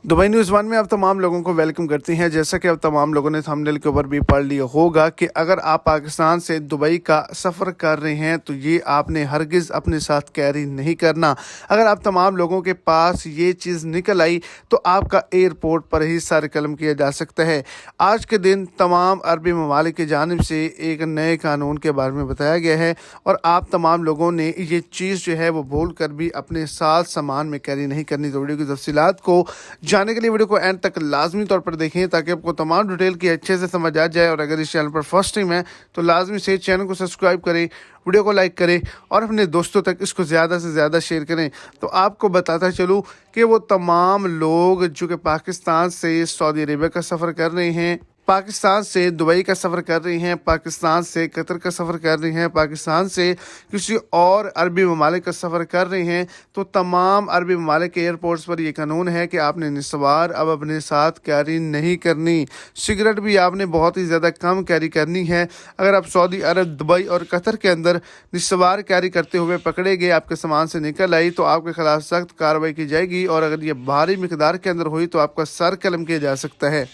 Dubai news one में आप तमाम लोगों को वेलकम करती हैं। जैसा कि अब तमाम लोगों ने थंबनेल के ऊपर भी पढ़ लिया होगा कि अगर आप पाकिस्तान से दुबई का सफ़र कर रहे हैं तो ये आपने हरगिज़ अपने साथ कैरी नहीं करना। अगर आप तमाम लोगों के पास ये चीज़ निकल आई तो आपका एयरपोर्ट पर ही सर कलम किया जा सकता है। आज के दिन तमाम अरबी ममालिक की जानिब से एक नए कानून के बारे में बताया गया है और आप तमाम लोगों ने ये चीज़ जो है वो भूल कर भी अपने साथ सामान में कैरी नहीं करनी। तो वीडियो की तफसीलात को जानने के लिए वीडियो को एंड तक लाजमी तौर पर देखें ताकि आपको तमाम डिटेल की अच्छे से समझ आ जाए। और अगर इस चैनल पर फर्स्ट टाइम है तो लाजमी से चैनल को सब्सक्राइब करें, वीडियो को लाइक करें और अपने दोस्तों तक इसको ज़्यादा से ज़्यादा शेयर करें। तो आपको बताता चलूँ कि वो तमाम लोग जो कि पाकिस्तान से सऊदी अरेबिया का सफ़र कर रहे हैं, पाकिस्तान से दुबई का सफ़र कर रही हैं, पाकिस्तान से कतर का सफ़र कर रही हैं, पाकिस्तान से किसी और अरबी ममालिक का सफ़र कर रही हैं, तो तमाम अरबी ममालिक के एयरपोर्ट्स पर यह कानून है कि आपने निस्वार अब अपने साथ कैरी नहीं करनी। सिगरेट भी आपने बहुत ही ज़्यादा कम कैरी करनी है। अगर आप सऊदी अरब, दुबई और कतर के अंदर निस्वार कैरी करते हुए पकड़े गए, आपके सामान से निकल आई, तो आपके खिलाफ सख्त कार्रवाई की जाएगी और अगर ये भारी मिकदार के अंदर हुई तो आपका सर कलम किया जा सकता है।